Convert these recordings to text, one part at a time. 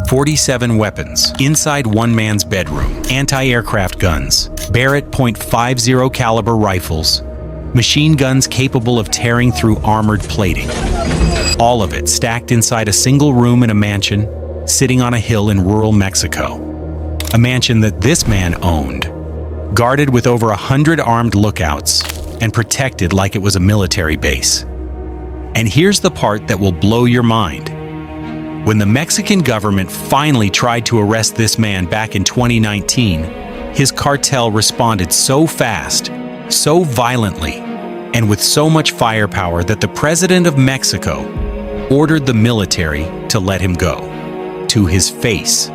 47 weapons inside one man's bedroom, anti-aircraft guns, Barrett .50 caliber rifles, machine guns capable of tearing through armored plating. All of it stacked inside a single room in a mansion sitting on a hill in rural Mexico. A mansion that this man owned, guarded with over 100 armed lookouts and protected like it was a military base. And here's the part that will blow your mind. When the Mexican government finally tried to arrest this man back in 2019, his cartel responded so fast, so violently, and with so much firepower that the president of Mexico ordered the military to let him go, to his face,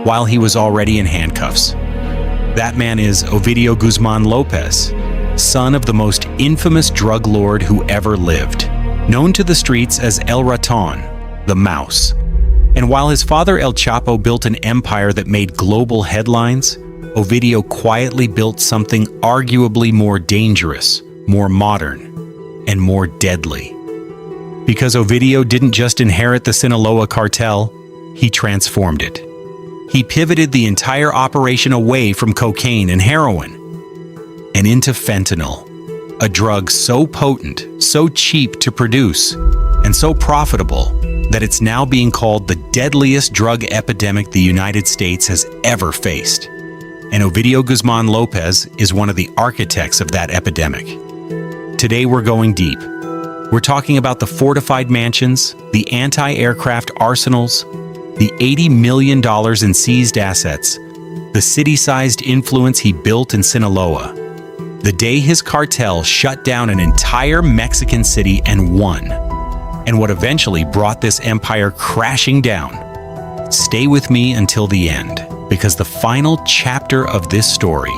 while he was already in handcuffs. That man is Ovidio Guzmán López, son of the most infamous drug lord who ever lived, known to the streets as El Raton, the Mouse. And while his father El Chapo built an empire that made global headlines, Ovidio quietly built something arguably more dangerous, more modern, and more deadly. Because Ovidio didn't just inherit the Sinaloa cartel, he transformed it. He pivoted the entire operation away from cocaine and heroin and into fentanyl, a drug so potent, so cheap to produce, and so profitable that it's now being called the deadliest drug epidemic the United States has ever faced. And Ovidio Guzmán López is one of the architects of that epidemic. Today we're going deep. We're talking about the fortified mansions, the anti-aircraft arsenals, the $80 million in seized assets, the city-sized influence he built in Sinaloa, the day his cartel shut down an entire Mexican city and won, and what eventually brought this empire crashing down. Stay with me until the end, because the final chapter of this story,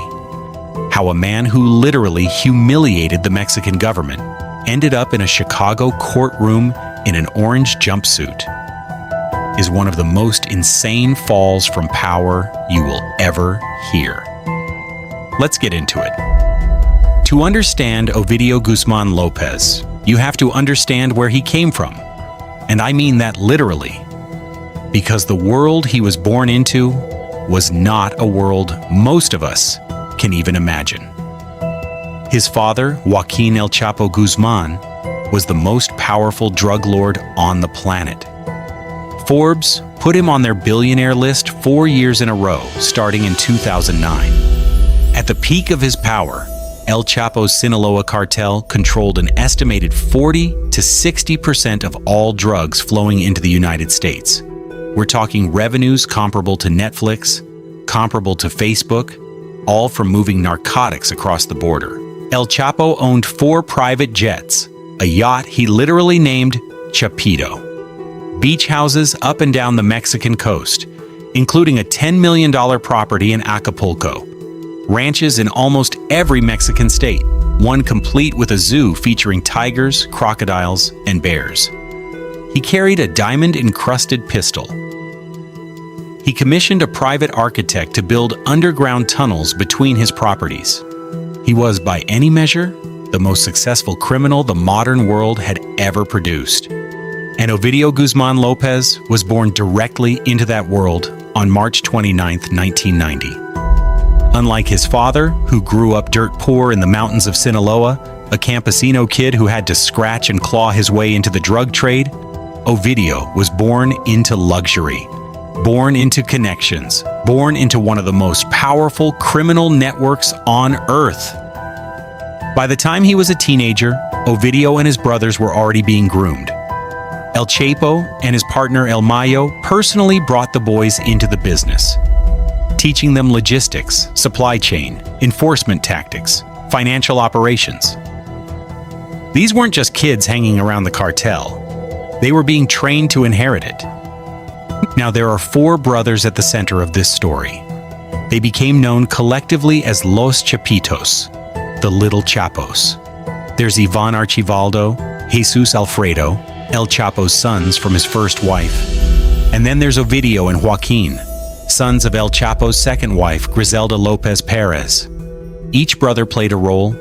how a man who literally humiliated the Mexican government ended up in a Chicago courtroom in an orange jumpsuit, is one of the most insane falls from power you will ever hear. Let's get into it. To understand Ovidio Guzmán López, you have to understand where he came from. And I mean that literally. Because the world he was born into was not a world most of us can even imagine. His father, Joaquin El Chapo Guzman, was the most powerful drug lord on the planet. Forbes put him on their billionaire list 4 years in a row, starting in 2009. At the peak of his power, El Chapo's Sinaloa cartel controlled an estimated 40 to 60% of all drugs flowing into the United States. We're talking revenues comparable to Netflix, comparable to Facebook, all from moving narcotics across the border. El Chapo owned 4 private jets, a yacht he literally named Chapito, beach houses up and down the Mexican coast, including a $10 million property in Acapulco, ranches in almost every Mexican state, one complete with a zoo featuring tigers, crocodiles, and bears. He carried a diamond-encrusted pistol. He commissioned a private architect to build underground tunnels between his properties. He was, by any measure, the most successful criminal the modern world had ever produced. And Ovidio Guzmán López was born directly into that world on March 29, 1990. Unlike his father, who grew up dirt poor in the mountains of Sinaloa, a campesino kid who had to scratch and claw his way into the drug trade, Ovidio was born into luxury, born into connections, born into one of the most powerful criminal networks on Earth. By the time he was a teenager, Ovidio and his brothers were already being groomed. El Chapo and his partner El Mayo personally brought the boys into the business, teaching them logistics, supply chain, enforcement tactics, financial operations. These weren't just kids hanging around the cartel. They were being trained to inherit it. Now, there are 4 brothers at the center of this story. They became known collectively as Los Chapitos, the Little Chapos. There's Ivan Archivaldo, Jesus Alfredo, El Chapo's sons from his first wife. And then there's Ovidio and Joaquin, sons of El Chapo's second wife, Griselda Lopez Perez. Each brother played a role.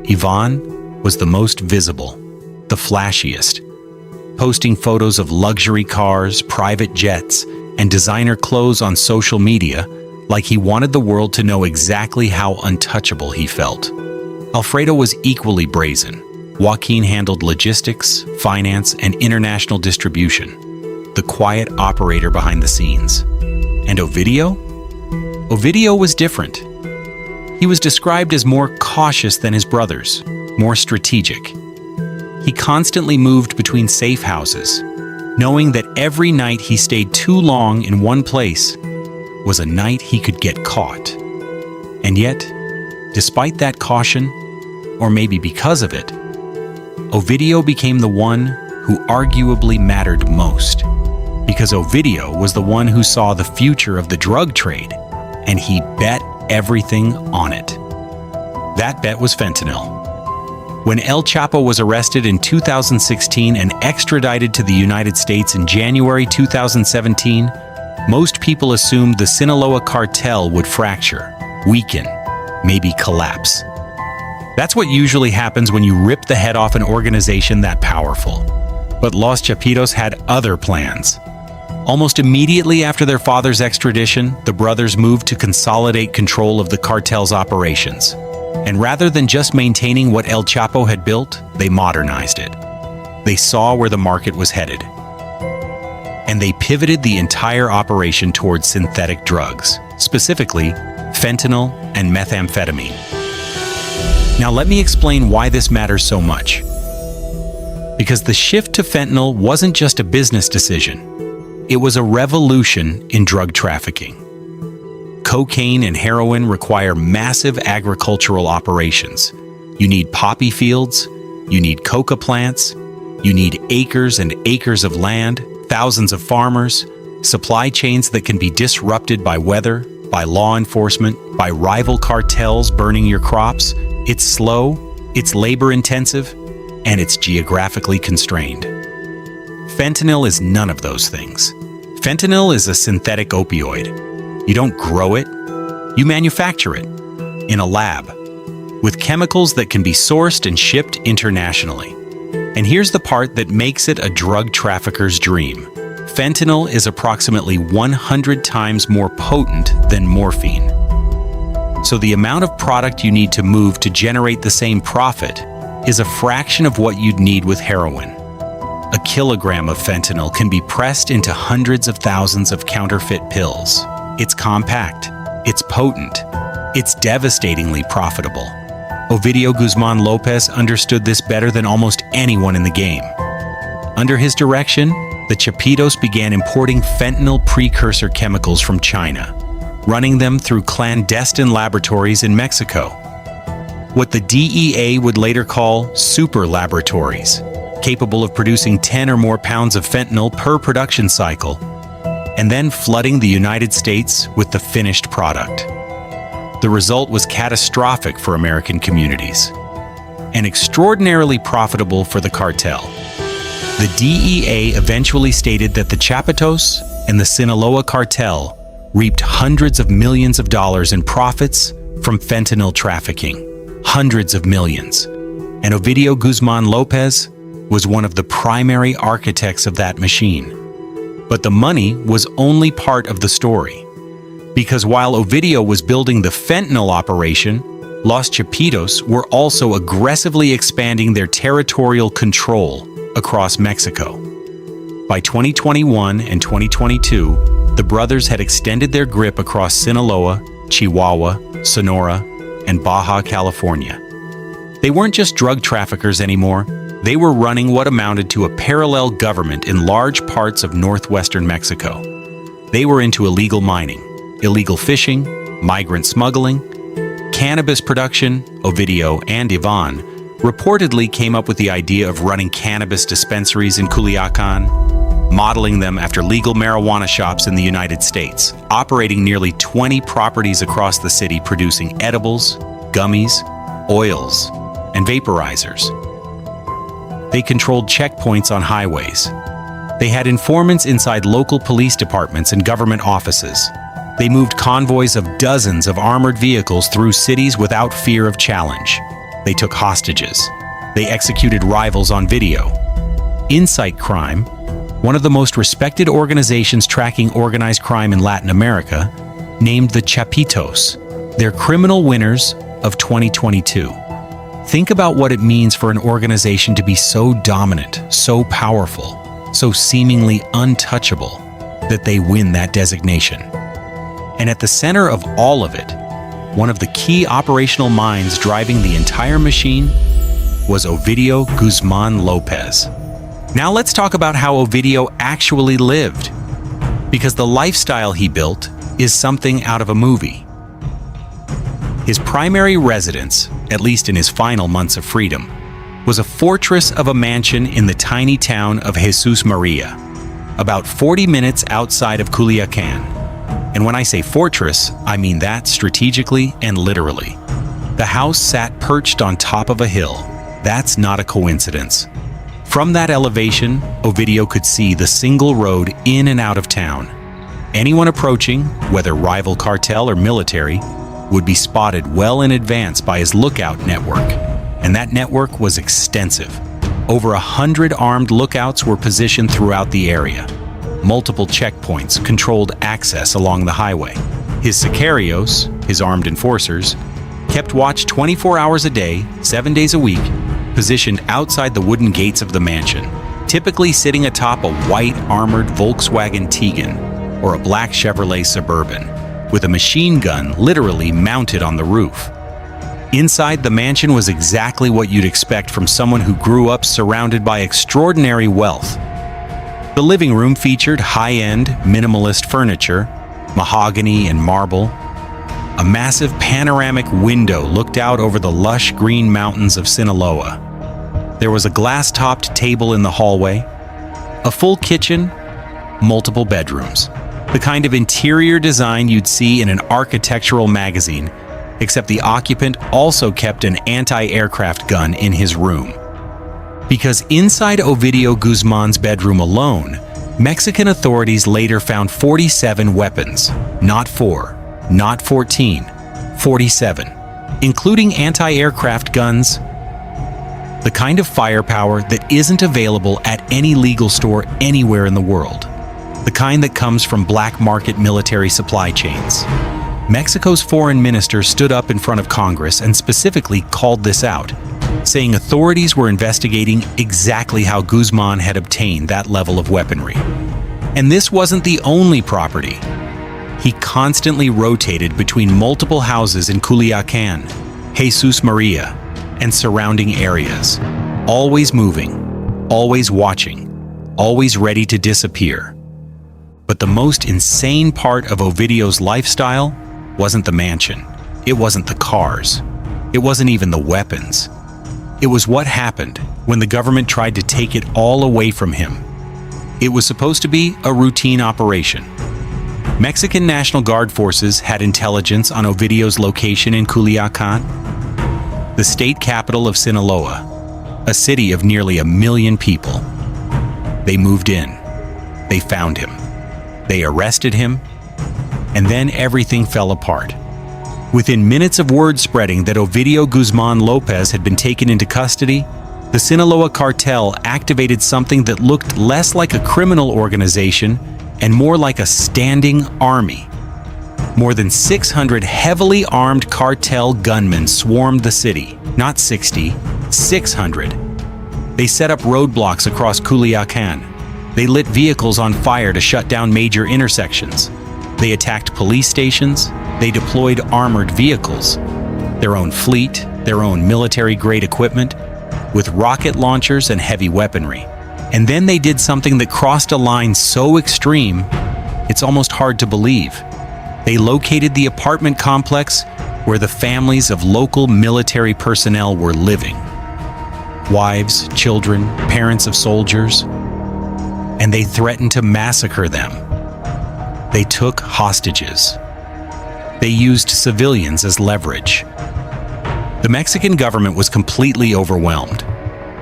Ivan was the most visible, the flashiest, posting photos of luxury cars, private jets, and designer clothes on social media like he wanted the world to know exactly how untouchable he felt. Alfredo was equally brazen. Joaquin handled logistics, finance, and international distribution, the quiet operator behind the scenes. And Ovidio? Ovidio was different. He was described as more cautious than his brothers, more strategic. He constantly moved between safe houses, knowing that every night he stayed too long in one place was a night he could get caught. And yet, despite that caution, or maybe because of it, Ovidio became the one who arguably mattered most, because Ovidio was the one who saw the future of the drug trade, and he bet everything on it. That bet was fentanyl. When El Chapo was arrested in 2016 and extradited to the United States in January 2017, most people assumed the Sinaloa cartel would fracture, weaken, maybe collapse. That's what usually happens when you rip the head off an organization that powerful. But Los Chapitos had other plans. Almost immediately after their father's extradition, the brothers moved to consolidate control of the cartel's operations. And rather than just maintaining what El Chapo had built, they modernized it. They saw where the market was headed. And they pivoted the entire operation towards synthetic drugs, specifically fentanyl and methamphetamine. Now let me explain why this matters so much. Because the shift to fentanyl wasn't just a business decision. It was a revolution in drug trafficking. Cocaine and heroin require massive agricultural operations. You need poppy fields, you need coca plants, you need acres and acres of land, thousands of farmers, supply chains that can be disrupted by weather, by law enforcement, by rival cartels burning your crops. It's slow, it's labor-intensive, and it's geographically constrained. Fentanyl is none of those things. Fentanyl is a synthetic opioid. You don't grow it, you manufacture it in a lab with chemicals that can be sourced and shipped internationally. And here's the part that makes it a drug trafficker's dream. Fentanyl is approximately 100 times more potent than morphine. So the amount of product you need to move to generate the same profit is a fraction of what you'd need with heroin. A kilogram of fentanyl can be pressed into hundreds of thousands of counterfeit pills. It's compact, it's potent, it's devastatingly profitable. Ovidio Guzmán López understood this better than almost anyone in the game. Under his direction, the Chapitos began importing fentanyl precursor chemicals from China, running them through clandestine laboratories in Mexico. What the DEA would later call super laboratories, capable of producing 10 or more pounds of fentanyl per production cycle, and then flooding the United States with the finished product. The result was catastrophic for American communities, and extraordinarily profitable for the cartel. The DEA eventually stated that the Chapitos and the Sinaloa cartel reaped hundreds of millions of dollars in profits from fentanyl trafficking. Hundreds of millions. And Ovidio Guzmán López was one of the primary architects of that machine. But the money was only part of the story. Because while Ovidio was building the fentanyl operation, Los Chapitos were also aggressively expanding their territorial control across Mexico. By 2021 and 2022, the brothers had extended their grip across Sinaloa, Chihuahua, Sonora, and Baja California. They weren't just drug traffickers anymore. They were running what amounted to a parallel government in large parts of northwestern Mexico. They were into illegal mining, illegal fishing, migrant smuggling, cannabis production. Ovidio and Ivan reportedly came up with the idea of running cannabis dispensaries in Culiacan, modeling them after legal marijuana shops in the United States, operating nearly 20 properties across the city producing edibles, gummies, oils, and vaporizers. They controlled checkpoints on highways. They had informants inside local police departments and government offices. They moved convoys of dozens of armored vehicles through cities without fear of challenge. They took hostages. They executed rivals on video. Insight crime, one of the most respected organizations tracking organized crime in Latin America, named the Chapitos their criminal winners of 2022. Think about what it means for an organization to be so dominant, so powerful, so seemingly untouchable that they win that designation. And at the center of all of it, one of the key operational minds driving the entire machine was Ovidio Guzmán López. Now let's talk about how Ovidio actually lived, because the lifestyle he built is something out of a movie. His primary residence, at least in his final months of freedom, was a fortress of a mansion in the tiny town of Jesus Maria, about 40 minutes outside of Culiacan. And when I say fortress, I mean that strategically and literally. The house sat perched on top of a hill. That's not a coincidence. From that elevation, Ovidio could see the single road in and out of town. Anyone approaching, whether rival cartel or military, would be spotted well in advance by his lookout network. And that network was extensive. Over 100 armed lookouts were positioned throughout the area. Multiple checkpoints controlled access along the highway. His sicarios, his armed enforcers, kept watch 24 hours a day, 7 days a week, positioned outside the wooden gates of the mansion, typically sitting atop a white armored Volkswagen Tiguan or a black Chevrolet Suburban, with a machine gun literally mounted on the roof. Inside, the mansion was exactly what you'd expect from someone who grew up surrounded by extraordinary wealth. The living room featured high-end, minimalist furniture, mahogany and marble. A massive panoramic window looked out over the lush green mountains of Sinaloa. There was a glass-topped table in the hallway, a full kitchen, multiple bedrooms. The kind of interior design you'd see in an architectural magazine, except the occupant also kept an anti-aircraft gun in his room. Because inside Ovidio Guzman's bedroom alone, Mexican authorities later found 47 weapons, not 4, not 14, 47, including anti-aircraft guns, the kind of firepower that isn't available at any legal store anywhere in the world. The kind that comes from black market military supply chains. Mexico's foreign minister stood up in front of Congress and specifically called this out, saying authorities were investigating exactly how Guzman had obtained that level of weaponry. And this wasn't the only property. He constantly rotated between multiple houses in Culiacan, Jesus Maria, and surrounding areas, always moving, always watching, always ready to disappear. But the most insane part of Ovidio's lifestyle wasn't the mansion. It wasn't the cars. It wasn't even the weapons. It was what happened when the government tried to take it all away from him. It was supposed to be a routine operation. Mexican National Guard forces had intelligence on Ovidio's location in Culiacan, the state capital of Sinaloa, a city of nearly 1 million people. They moved in. They found him. They arrested him, and then everything fell apart. Within minutes of word spreading that Ovidio Guzmán López had been taken into custody, the Sinaloa cartel activated something that looked less like a criminal organization and more like a standing army. More than 600 heavily armed cartel gunmen swarmed the city, not 60, 600. They set up roadblocks across Culiacan. They lit vehicles on fire to shut down major intersections. They attacked police stations. They deployed armored vehicles, their own fleet, their own military-grade equipment, with rocket launchers and heavy weaponry. And then they did something that crossed a line so extreme, it's almost hard to believe. They located the apartment complex where the families of local military personnel were living. Wives, children, parents of soldiers. And they threatened to massacre them. They took hostages. They used civilians as leverage. The Mexican government was completely overwhelmed.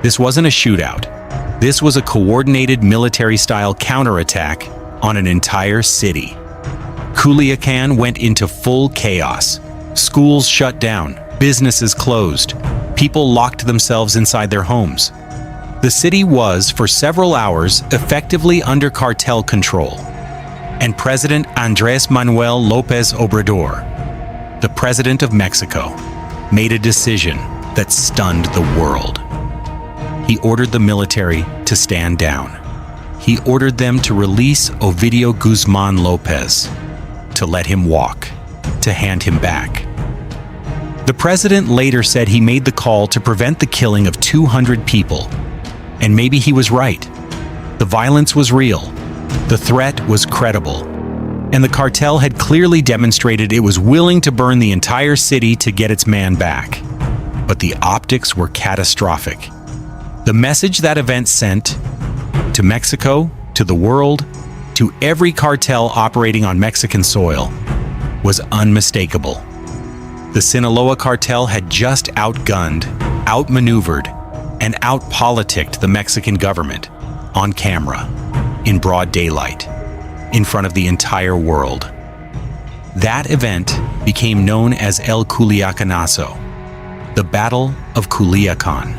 This wasn't a shootout. This was a coordinated military-style counterattack on an entire city. Culiacan went into full chaos. Schools shut down, businesses closed, people locked themselves inside their homes. The city was, for several hours, effectively under cartel control, and President Andrés Manuel López Obrador, the President of Mexico, made a decision that stunned the world. He ordered the military to stand down. He ordered them to release Ovidio Guzmán López, to let him walk, to hand him back. The president later said he made the call to prevent the killing of 200 people. And maybe he was right. The violence was real. The threat was credible. And the cartel had clearly demonstrated it was willing to burn the entire city to get its man back. But the optics were catastrophic. The message that event sent to Mexico, to the world, to every cartel operating on Mexican soil was unmistakable. The Sinaloa cartel had just outgunned, outmaneuvered, and outpoliticked the Mexican government on camera, in broad daylight, in front of the entire world. That event became known as El Culiacanazo, the Battle of Culiacan,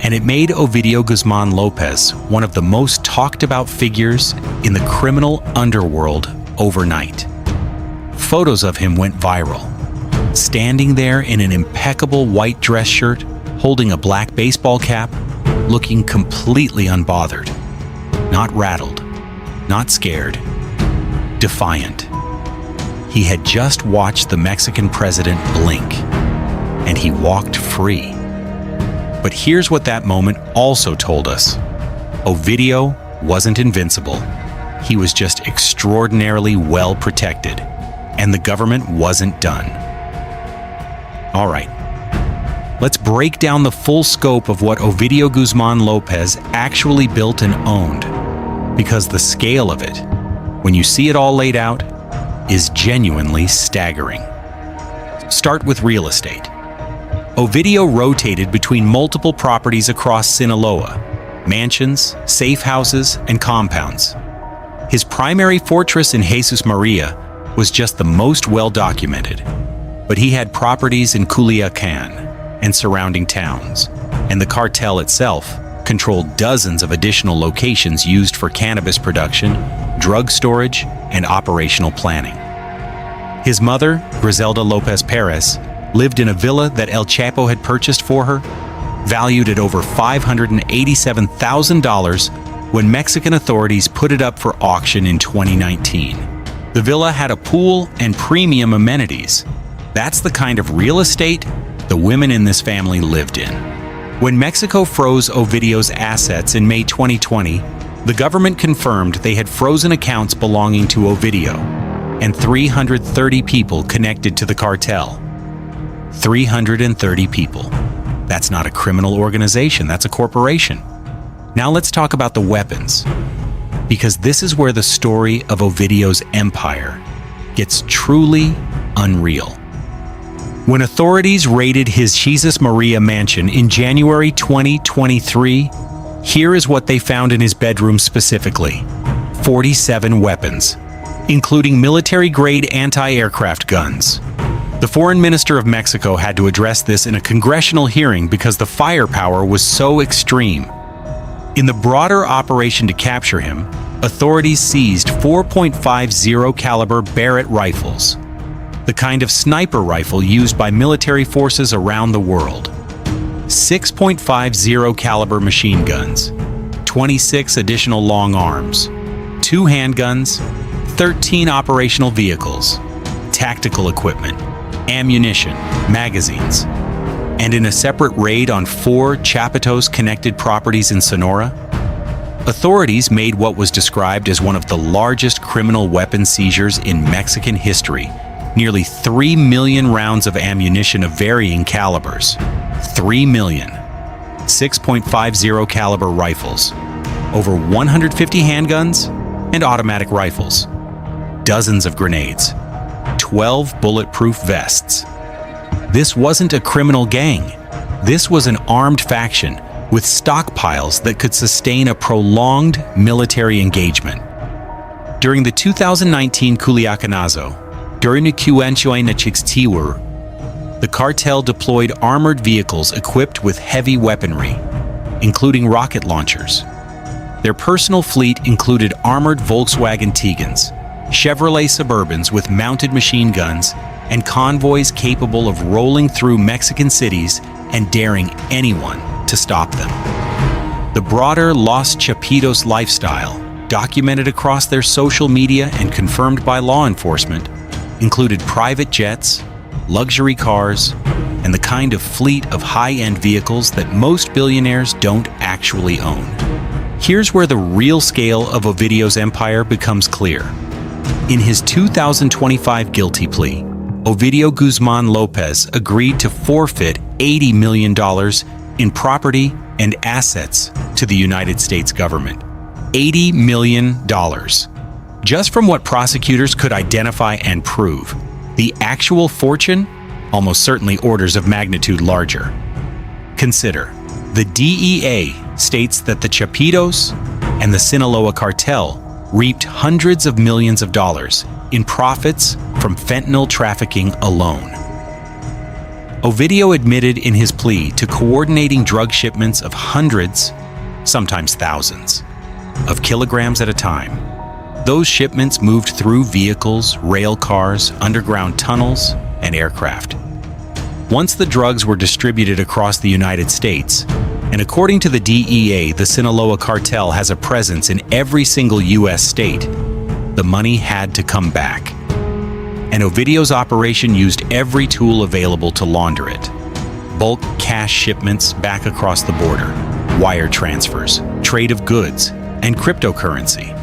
and it made Ovidio Guzmán López one of the most talked about figures in the criminal underworld overnight. Photos of him went viral, standing there in an impeccable white dress shirt, holding a black baseball cap, looking completely unbothered, not rattled, not scared, defiant. He had just watched the Mexican president blink, and he walked free. But here's what that moment also told us. Ovidio wasn't invincible. He was just extraordinarily well protected, and the government wasn't done. All right. Let's break down the full scope of what Ovidio Guzmán López actually built and owned, because the scale of it, when you see it all laid out, is genuinely staggering. Start with real estate. Ovidio rotated between multiple properties across Sinaloa, mansions, safe houses, and compounds. His primary fortress in Jesus Maria was just the most well-documented, but he had properties in Culiacan and surrounding towns, and the cartel itself controlled dozens of additional locations used for cannabis production, drug storage, and operational planning. His mother, Griselda López Perez, lived in a villa that El Chapo had purchased for her, valued at over $587,000 when Mexican authorities put it up for auction in 2019. The villa had a pool and premium amenities. That's the kind of real estate the women in this family lived in. When Mexico froze Ovidio's assets in May 2020, the government confirmed they had frozen accounts belonging to Ovidio and 330 people connected to the cartel. 330 people. That's not a criminal organization, that's a corporation. Now let's talk about the weapons, because this is where the story of Ovidio's empire gets truly unreal. When authorities raided his Jesus Maria mansion in January 2023, here is what they found in his bedroom specifically: 47 weapons, including military-grade anti-aircraft guns. The foreign minister of Mexico had to address this in a congressional hearing because the firepower was so extreme. In the broader operation to capture him, authorities seized 4.50 caliber Barrett rifles, the kind of sniper rifle used by military forces around the world, 6.50 caliber machine guns, 26 additional long arms, 2 handguns, 13 operational vehicles, tactical equipment, ammunition, magazines, and in a separate raid on 4 Chapitos connected properties in Sonora, authorities made what was described as one of the largest criminal weapon seizures in Mexican history. Nearly 3 million rounds of ammunition of varying calibers, 3 million, 6.50 caliber rifles, over 150 handguns and automatic rifles, dozens of grenades, 12 bulletproof vests. This wasn't a criminal gang. This was an armed faction with stockpiles that could sustain a prolonged military engagement. During the 2019 Culiacanazo, during the Cuenchoy na the cartel deployed armored vehicles equipped with heavy weaponry, including rocket launchers. Their personal fleet included armored Volkswagen Tigans, Chevrolet Suburbans with mounted machine guns, and convoys capable of rolling through Mexican cities and daring anyone to stop them. The broader Los Chapitos lifestyle, documented across their social media and confirmed by law enforcement, included private jets, luxury cars, and the kind of fleet of high-end vehicles that most billionaires don't actually own. Here's where the real scale of Ovidio's empire becomes clear. In his 2025 guilty plea, Ovidio Guzmán López agreed to forfeit $80 million in property and assets to the United States government. $80 million. Just from what prosecutors could identify and prove, the actual fortune, almost certainly orders of magnitude larger. Consider, the DEA states that the Chapitos and the Sinaloa cartel reaped hundreds of millions of dollars in profits from fentanyl trafficking alone. Ovidio admitted in his plea to coordinating drug shipments of hundreds, sometimes thousands, of kilograms at a time. Those shipments moved through vehicles, rail cars, underground tunnels, and aircraft. Once the drugs were distributed across the United States, and according to the DEA, the Sinaloa cartel has a presence in every single U.S. state, the money had to come back. And Ovidio's operation used every tool available to launder it. Bulk cash shipments back across the border, wire transfers, trade of goods, and cryptocurrency.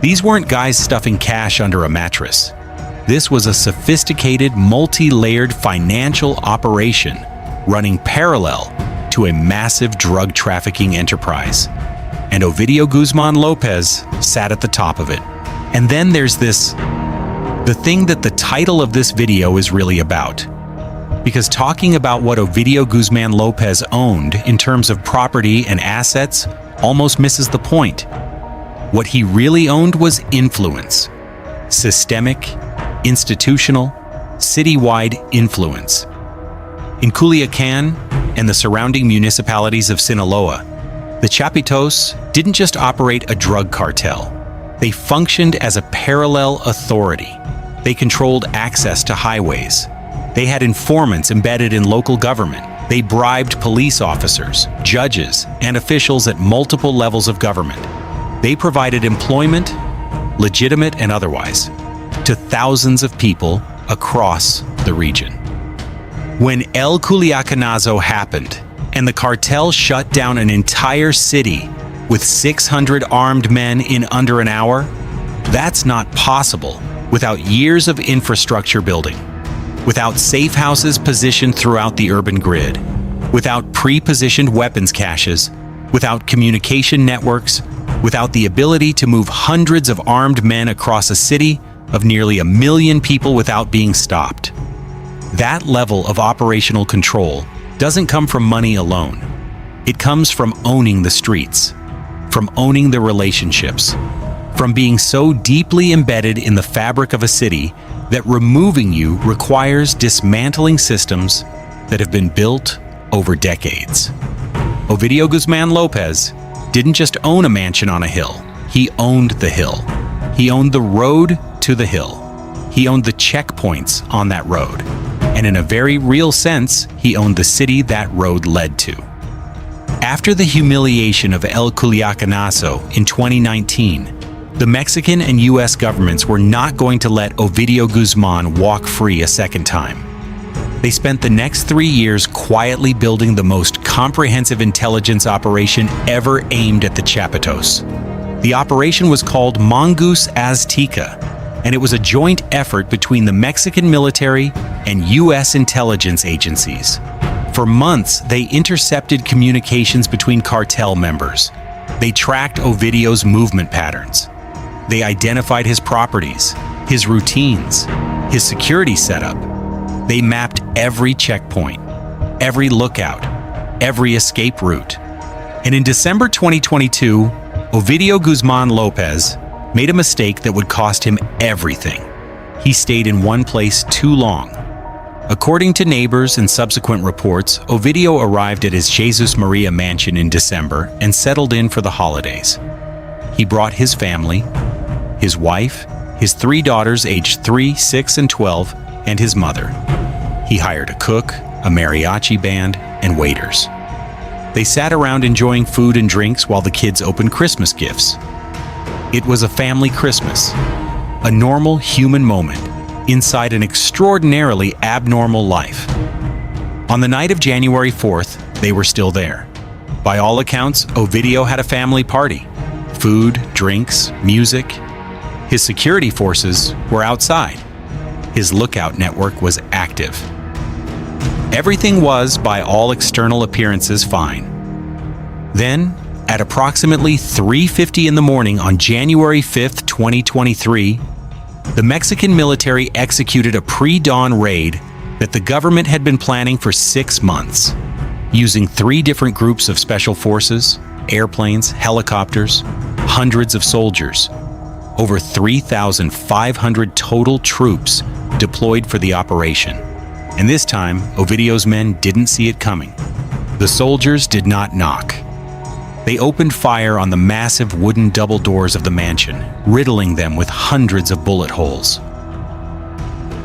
These weren't guys stuffing cash under a mattress. This was a sophisticated, multi-layered financial operation running parallel to a massive drug trafficking enterprise. And Ovidio Guzmán López sat at the top of it. And then there's the thing that the title of this video is really about. Because talking about what Ovidio Guzmán López owned in terms of property and assets almost misses the point. What he really owned was influence. Systemic, institutional, citywide influence. In Culiacan and the surrounding municipalities of Sinaloa, the Chapitos didn't just operate a drug cartel. They functioned as a parallel authority. They controlled access to highways. They had informants embedded in local government. They bribed police officers, judges, and officials at multiple levels of government. They provided employment, legitimate and otherwise, to thousands of people across the region. When El Culiacanazo happened, and the cartel shut down an entire city with 600 armed men in under an hour, that's not possible without years of infrastructure building, without safe houses positioned throughout the urban grid, without pre-positioned weapons caches, without communication networks, without the ability to move hundreds of armed men across a city of nearly 1 million people without being stopped. That level of operational control doesn't come from money alone. It comes from owning the streets, from owning the relationships, from being so deeply embedded in the fabric of a city that removing you requires dismantling systems that have been built over decades. Ovidio Guzmán López didn't just own a mansion on a hill, he owned the hill. He owned the road to the hill. He owned the checkpoints on that road. And in a very real sense, he owned the city that road led to. After the humiliation of El Culiacanazo in 2019, the Mexican and U.S. governments were not going to let Ovidio Guzman walk free a second time. They spent the next 3 years quietly building the most comprehensive intelligence operation ever aimed at the Chapitos. The operation was called Mongoose Azteca, and it was a joint effort between the Mexican military and U.S. intelligence agencies. For months, they intercepted communications between cartel members. They tracked Ovidio's movement patterns. They identified his properties, his routines, his security setup. They mapped every checkpoint, every lookout, every escape route. And in December 2022, Ovidio Guzmán López made a mistake that would cost him everything. He stayed in one place too long. According to neighbors and subsequent reports, Ovidio arrived at his Jesus Maria mansion in December and settled in for the holidays. He brought his family, his wife, his 3 daughters aged 3, 6, and 12, and his mother. He hired a cook, a mariachi band, and waiters. They sat around enjoying food and drinks while the kids opened Christmas gifts. It was a family Christmas, a normal human moment inside an extraordinarily abnormal life. On the night of January 4th, they were still there. By all accounts, Ovidio had a family party. Food, drinks, music. His security forces were outside. His lookout network was active. Everything was, by all external appearances, fine. Then, at approximately 3:50 in the morning on January 5th, 2023, the Mexican military executed a pre-dawn raid that the government had been planning for 6 months, using 3 different groups of special forces, airplanes, helicopters, hundreds of soldiers, over 3,500 total troops deployed for the operation. And this time, Ovidio's men didn't see it coming. The soldiers did not knock. They opened fire on the massive wooden double doors of the mansion, riddling them with hundreds of bullet holes.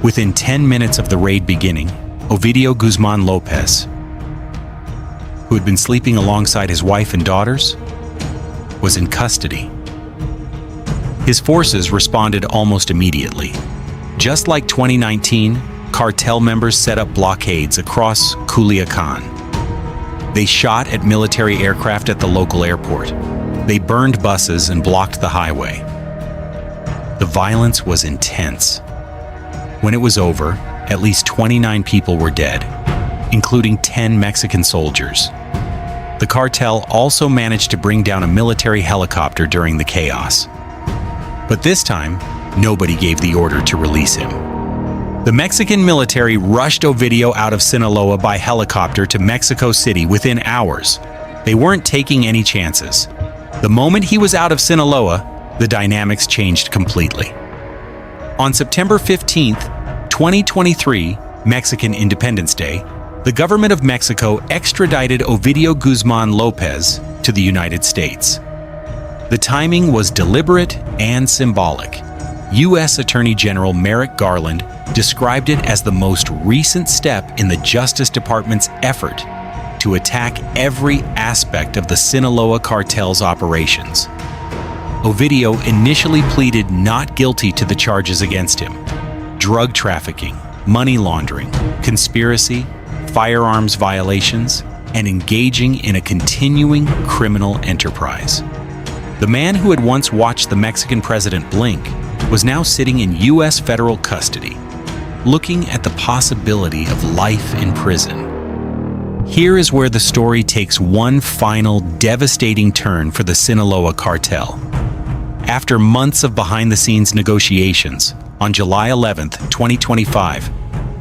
Within 10 minutes of the raid beginning, Ovidio Guzmán López, who had been sleeping alongside his wife and daughters, was in custody. His forces responded almost immediately. Just like 2019, cartel members set up blockades across Culiacan. They shot at military aircraft at the local airport. They burned buses and blocked the highway. The violence was intense. When it was over, at least 29 people were dead, including 10 Mexican soldiers. The cartel also managed to bring down a military helicopter during the chaos. But this time, nobody gave the order to release him. The Mexican military rushed Ovidio out of Sinaloa by helicopter to Mexico City within hours. They weren't taking any chances. The moment he was out of Sinaloa, the dynamics changed completely. On September 15th, 2023, Mexican Independence Day, the government of Mexico extradited Ovidio Guzmán López to the United States. The timing was deliberate and symbolic. U.S. Attorney General Merrick Garland described it as the most recent step in the Justice Department's effort to attack every aspect of the Sinaloa cartel's operations. Ovidio initially pleaded not guilty to the charges against him: drug trafficking, money laundering, conspiracy, firearms violations, and engaging in a continuing criminal enterprise. The man who had once watched the Mexican president blink was now sitting in U.S. federal custody, looking at the possibility of life in prison. Here is where the story takes one final devastating turn for the Sinaloa cartel. After months of behind-the-scenes negotiations, on July 11, 2025,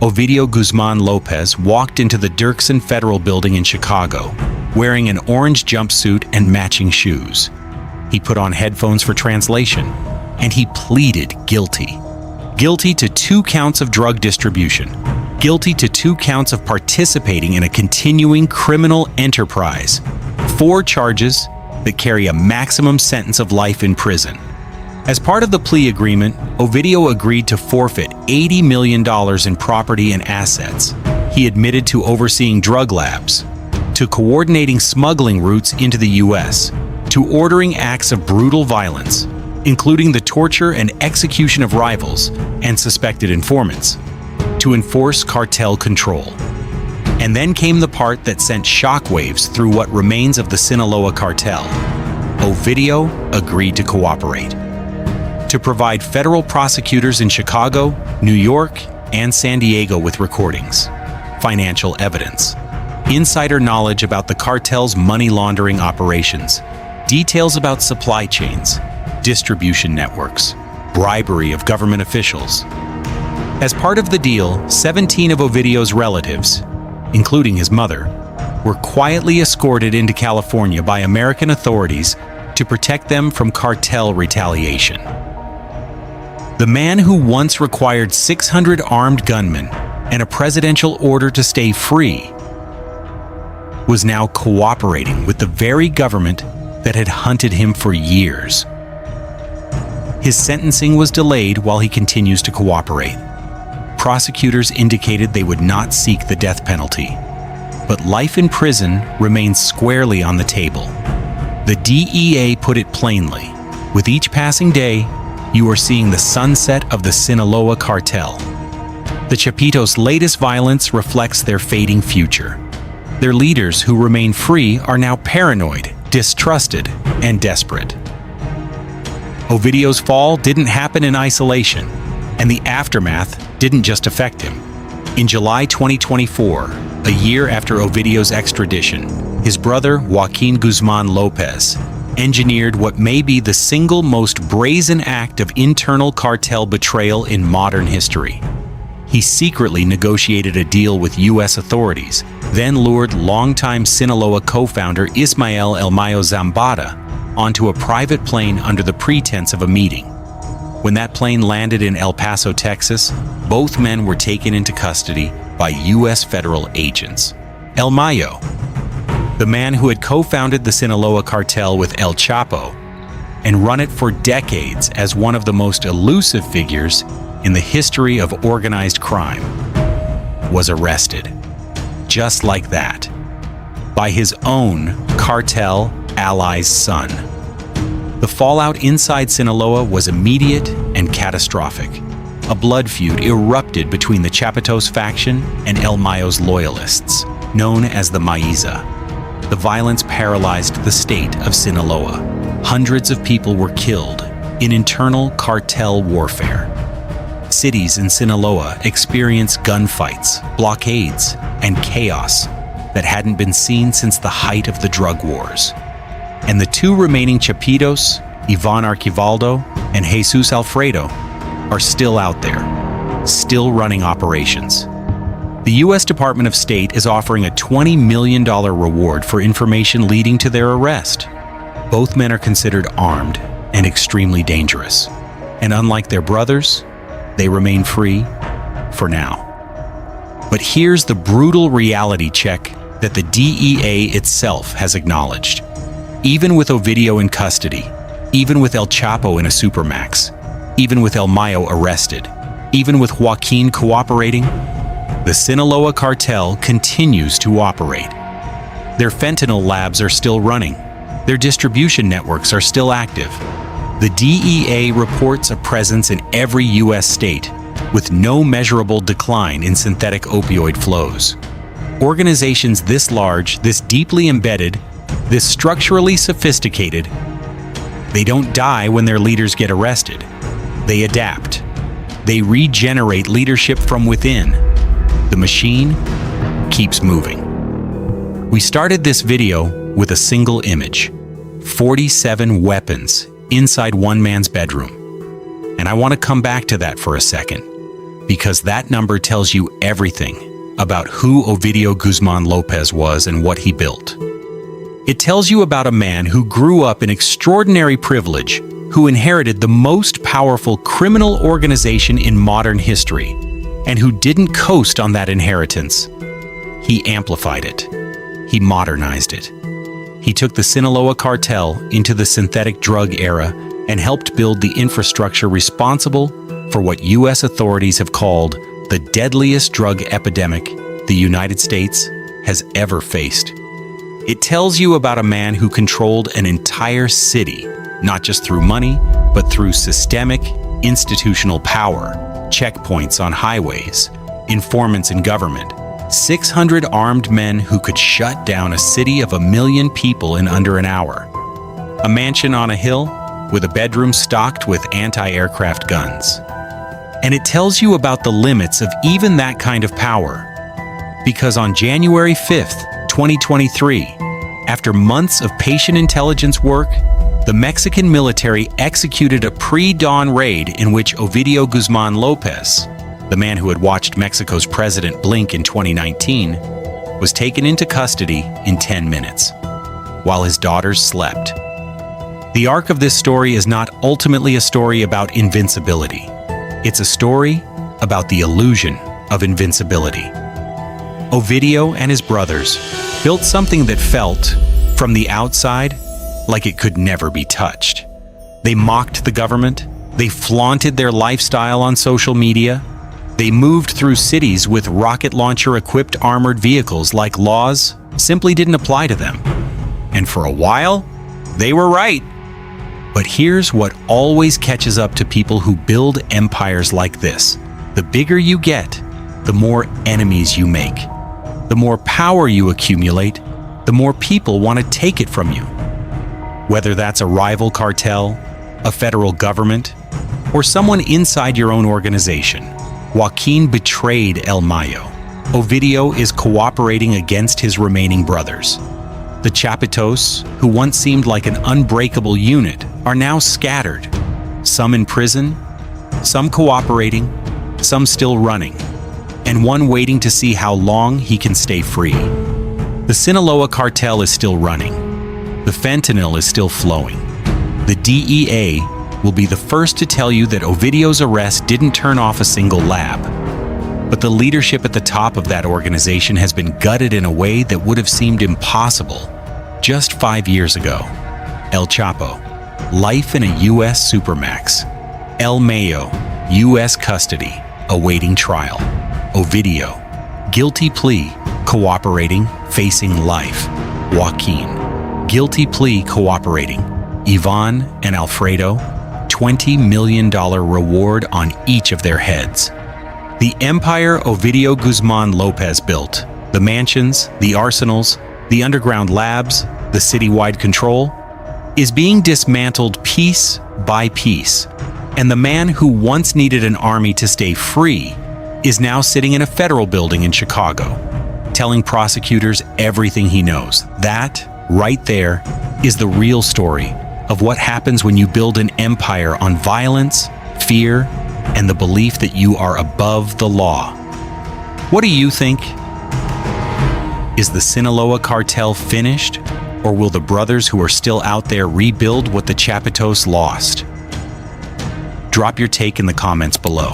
Ovidio Guzmán López walked into the Dirksen Federal Building in Chicago, wearing an orange jumpsuit and matching shoes. He put on headphones for translation, and he pleaded guilty. Guilty to 2 counts of drug distribution. Guilty to 2 counts of participating in a continuing criminal enterprise. 4 charges that carry a maximum sentence of life in prison. As part of the plea agreement, Ovidio agreed to forfeit $80 million in property and assets. He admitted to overseeing drug labs, to coordinating smuggling routes into the U.S., to ordering acts of brutal violence, including the torture and execution of rivals and suspected informants, to enforce cartel control. And then came the part that sent shockwaves through what remains of the Sinaloa cartel. Ovidio agreed to cooperate, to provide federal prosecutors in Chicago, New York, and San Diego with recordings, financial evidence, insider knowledge about the cartel's money laundering operations, details about supply chains, distribution networks, bribery of government officials. As part of the deal, 17 of Ovidio's relatives, including his mother, were quietly escorted into California by American authorities to protect them from cartel retaliation. The man who once required 600 armed gunmen and a presidential order to stay free, was now cooperating with the very government that had hunted him for years. His sentencing was delayed while he continues to cooperate. Prosecutors indicated they would not seek the death penalty, but life in prison remains squarely on the table. The DEA put it plainly: with each passing day, you are seeing the sunset of the Sinaloa cartel. The Chapitos' latest violence reflects their fading future. Their leaders who remain free are now paranoid, distrusted, and desperate. Ovidio's fall didn't happen in isolation, and the aftermath didn't just affect him. In July 2024, a year after Ovidio's extradition, his brother Ovidio Guzmán López engineered what may be the single most brazen act of internal cartel betrayal in modern history. He secretly negotiated a deal with U.S. authorities, then lured longtime Sinaloa co-founder Ismael El Mayo Zambada onto a private plane under the pretense of a meeting. When that plane landed in El Paso, Texas, both men were taken into custody by U.S. federal agents. El Mayo, the man who had co-founded the Sinaloa cartel with El Chapo and run it for decades as one of the most elusive figures in the history of organized crime, was arrested, just like that, by his own cartel ally's son. The fallout inside Sinaloa was immediate and catastrophic. A blood feud erupted between the Chapitos faction and El Mayo's loyalists, known as the Maiza. The violence paralyzed the state of Sinaloa. Hundreds of people were killed in internal cartel warfare. Cities in Sinaloa experienced gunfights, blockades, and chaos that hadn't been seen since the height of the drug wars. And the two remaining Chapitos, Ivan Archivaldo and Jesus Alfredo, are still out there, still running operations. The U.S. Department of State is offering a $20 million reward for information leading to their arrest. Both men are considered armed and extremely dangerous. And unlike their brothers, they remain free for now. But here's the brutal reality check that the DEA itself has acknowledged. Even with Ovidio in custody, even with El Chapo in a supermax, even with El Mayo arrested, even with Joaquin cooperating, the Sinaloa cartel continues to operate. Their fentanyl labs are still running. Their distribution networks are still active. The DEA reports a presence in every U.S. state, with no measurable decline in synthetic opioid flows. Organizations this large, this deeply embedded, this structurally sophisticated, they don't die when their leaders get arrested. They adapt. They regenerate leadership from within. The machine keeps moving. We started this video with a single image: 47 weapons inside one man's bedroom. And I want to come back to that for a second, because that number tells you everything about who Ovidio Guzmán López was and what he built. It tells you about a man who grew up in extraordinary privilege, who inherited the most powerful criminal organization in modern history, and who didn't coast on that inheritance. He amplified it. He modernized it. He took the Sinaloa cartel into the synthetic drug era and helped build the infrastructure responsible for what U.S. authorities have called the deadliest drug epidemic the United States has ever faced. It tells you about a man who controlled an entire city, not just through money, but through systemic, institutional power, checkpoints on highways, informants in government, 600 armed men who could shut down a city of 1 million people in under an hour. A mansion on a hill with a bedroom stocked with anti-aircraft guns. And it tells you about the limits of even that kind of power. Because on January 5th, 2023, after months of patient intelligence work, the Mexican military executed a pre-dawn raid in which Ovidio Guzmán López, the man who had watched Mexico's president blink in 2019, was taken into custody in 10 minutes, while his daughters slept. The arc of this story is not ultimately a story about invincibility. It's a story about the illusion of invincibility. Ovidio and his brothers built something that felt, from the outside, like it could never be touched. They mocked the government, they flaunted their lifestyle on social media, they moved through cities with rocket launcher-equipped armored vehicles like laws simply didn't apply to them. And for a while, they were right. But here's what always catches up to people who build empires like this. The bigger you get, the more enemies you make. The more power you accumulate, the more people want to take it from you. Whether that's a rival cartel, a federal government, or someone inside your own organization, Joaquin betrayed El Mayo. Ovidio is cooperating against his remaining brothers. The Chapitos, who once seemed like an unbreakable unit, are now scattered. Some in prison, some cooperating, some still running, and one waiting to see how long he can stay free. The Sinaloa cartel is still running. The fentanyl is still flowing. The DEA will be the first to tell you that Ovidio's arrest didn't turn off a single lab. But the leadership at the top of that organization has been gutted in a way that would have seemed impossible just 5 years ago. El Chapo, life in a U.S. supermax. El Mayo, U.S. custody, awaiting trial. Ovidio, guilty plea, cooperating, facing life. Joaquin, guilty plea, cooperating. Ivan and Alfredo, $20 million reward on each of their heads. The empire Ovidio Guzmán López built, the mansions, the arsenals, the underground labs, the citywide control, is being dismantled piece by piece. And the man who once needed an army to stay free is now sitting in a federal building in Chicago, telling prosecutors everything he knows. That, right there, is the real story of what happens when you build an empire on violence, fear, and the belief that you are above the law. What do you think? Is the Sinaloa cartel finished, or will the brothers who are still out there rebuild what the Chapitos lost? Drop your take in the comments below.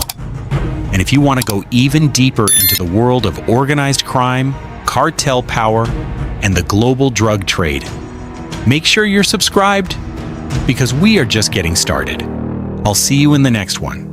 And if you want to go even deeper into the world of organized crime, cartel power, and the global drug trade, make sure you're subscribed, because we are just getting started. I'll see you in the next one.